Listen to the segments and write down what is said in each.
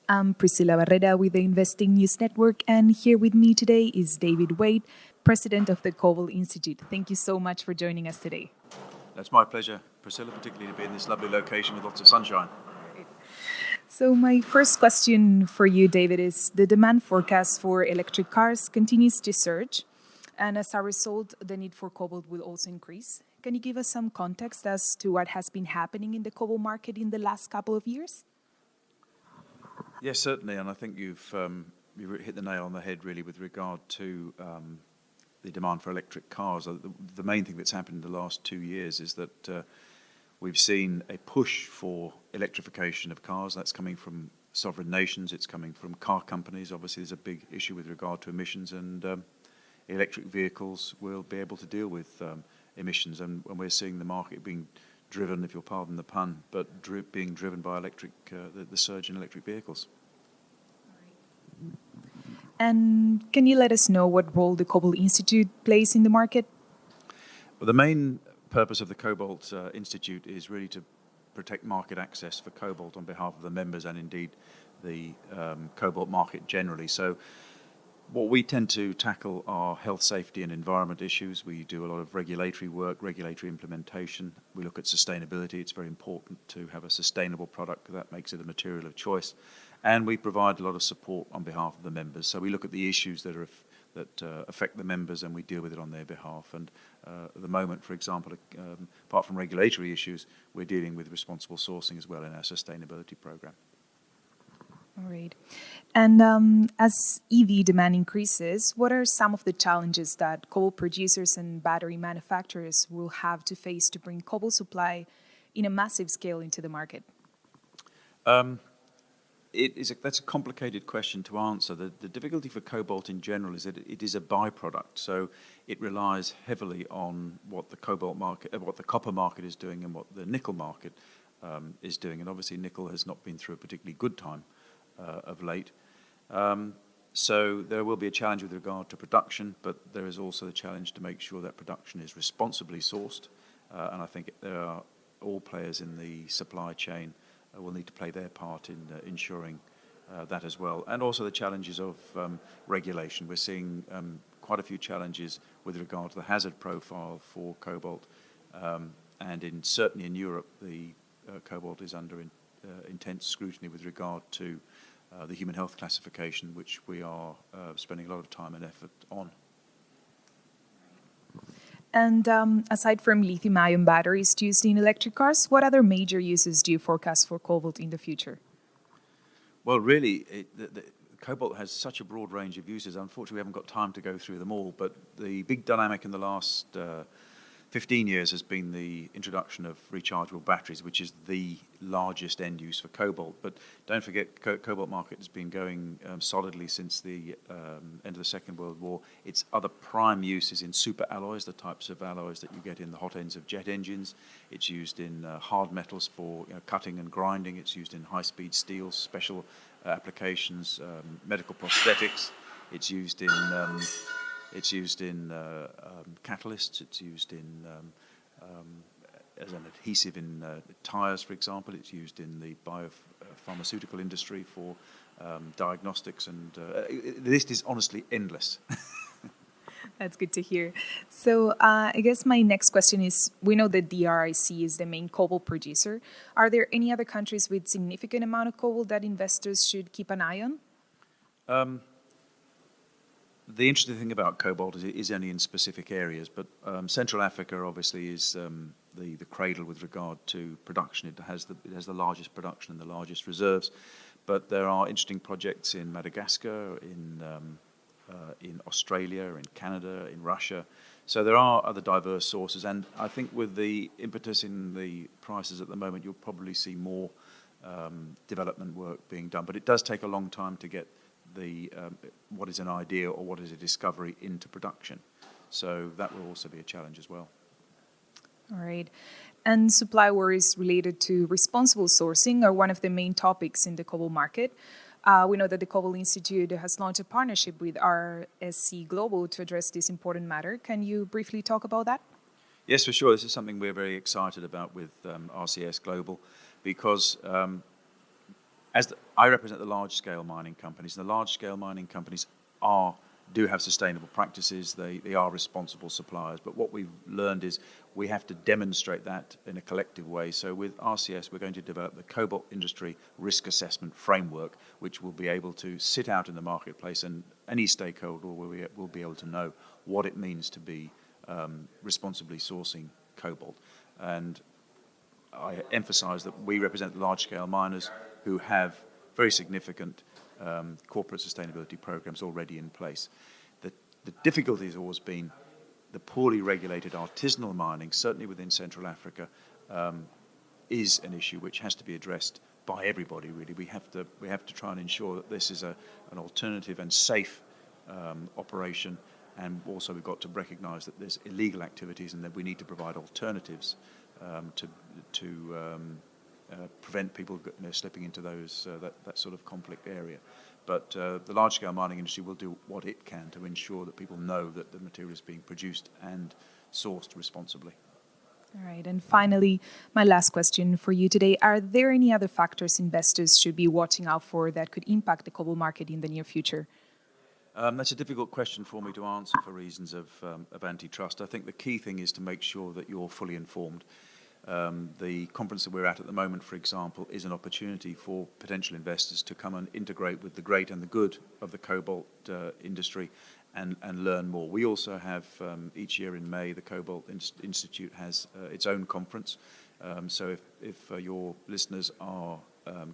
I'm Priscilla Barrera with the Investing News Network, and here with me today is David Wade, President of the Cobalt Institute. Thank you so much for joining us today. It's my pleasure, Priscilla, particularly to be in this lovely location with lots of sunshine. So my first question for you, David, is the demand forecast for electric cars continues to surge, and as a result, the need for cobalt will also increase. Can you give us some context as to what has been happening in the cobalt market in the last couple of years? Yes, certainly, and I think you've hit the nail on the head really with regard to the demand for electric cars. The main thing that's happened in the last 2 years is that we've seen a push for electrification of cars. That's coming from sovereign nations, it's coming from car companies. Obviously, there's a big issue with regard to emissions, and electric vehicles will be able to deal with emissions, and we're seeing the market being driven, if you'll pardon the pun, but being driven by the surge in electric vehicles. And can you let us know what role the Cobalt Institute plays in the market? Well, the main purpose of the Cobalt Institute is really to protect market access for cobalt on behalf of the members and indeed the cobalt market generally. So what we tend to tackle are health, safety and environment issues. We do a lot of regulatory work, regulatory implementation. We look at sustainability. It's very important to have a sustainable product because that makes it a material of choice. And we provide a lot of support on behalf of the members. So we look at the issues that affect the members and we deal with it on their behalf. And at the moment, for example, apart from regulatory issues, we're dealing with responsible sourcing as well in our sustainability program. All right. And as EV demand increases, what are some of the challenges that cobalt producers and battery manufacturers will have to face to bring cobalt supply in a massive scale into the market? That's a complicated question to answer. The difficulty for cobalt in general is that it is a byproduct, so it relies heavily on what the cobalt market, what the copper market is doing, and what the nickel market is doing. And obviously, nickel has not been through a particularly good time of late. So there will be a challenge with regard to production, but there is also a challenge to make sure that production is responsibly sourced. And I think all players in the supply chain will need to play their part in ensuring that as well. And also the challenges of regulation. We're seeing quite a few challenges with regard to the hazard profile for cobalt. And certainly in Europe, the cobalt is under intense scrutiny with regard to the human health classification, which we are spending a lot of time and effort on. And aside from lithium-ion batteries used in electric cars, what other major uses do you forecast for cobalt in the future? Well, really, the cobalt has such a broad range of uses. Unfortunately, we haven't got time to go through them all, but the big dynamic in the last 15 years has been the introduction of rechargeable batteries, which is the largest end use for cobalt. But don't forget, cobalt market has been going solidly since the end of the Second World War. Its other prime use is in super alloys, the types of alloys that you get in the hot ends of jet engines. It's used in hard metals for cutting and grinding. It's used in high-speed steels, special applications, medical prosthetics. It's used in catalysts. It's used as an adhesive in tires, for example. It's used in the biopharmaceutical industry for diagnostics, and the list is honestly endless. That's good to hear. So I guess my next question is, we know that DRIC is the main cobalt producer. Are there any other countries with significant amount of cobalt that investors should keep an eye on? The interesting thing about cobalt is it is only in specific areas, but Central Africa obviously is the cradle with regard to production. It has the largest production and the largest reserves, but there are interesting projects in Madagascar, in Australia, in Canada, in Russia. So there are other diverse sources, and I think with the impetus in the prices at the moment, you'll probably see more development work being done. But it does take a long time to get what is an idea or what is a discovery into production. So that will also be a challenge as well. All right. And supply worries related to responsible sourcing are one of the main topics in the cobalt market. We know that the Cobalt Institute has launched a partnership with RSC Global to address this important matter. Can you briefly talk about that? Yes, for sure. This is something we're very excited about with RCS Global because I represent the large-scale mining companies, and the large-scale mining companies do have sustainable practices. They are responsible suppliers. But what we've learned is we have to demonstrate that in a collective way. So with RCS, we're going to develop the Cobalt Industry Risk Assessment Framework, which will be able to sit out in the marketplace, and any stakeholder will be able to know what it means to be responsibly sourcing cobalt. And I emphasize that we represent large-scale miners who have very significant corporate sustainability programs already in place. The difficulty has always been the poorly regulated artisanal mining, certainly within Central Africa, is an issue which has to be addressed by everybody, really. We have to try and ensure that this is an alternative and safe operation, and also we've got to recognise that there's illegal activities and that we need to provide alternatives to prevent people slipping into that sort of conflict area. But the large-scale mining industry will do what it can to ensure that people know that the material is being produced and sourced responsibly. All right, and finally, my last question for you today. Are there any other factors investors should be watching out for that could impact the cobalt market in the near future? That's a difficult question for me to answer for reasons of antitrust. I think the key thing is to make sure that you're fully informed. The conference that we're at the moment, for example, is an opportunity for potential investors to come and integrate with the great and the good of the cobalt industry and learn more. We also have, each year in May, the Cobalt Institute has its own conference. So if your listeners are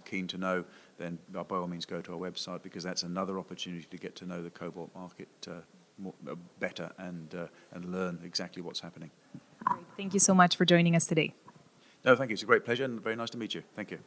keen to know, then by all means go to our website, because that's another opportunity to get to know the cobalt market better and learn exactly what's happening. Great. Thank you so much for joining us today. No, thank you. It's a great pleasure and very nice to meet you. Thank you.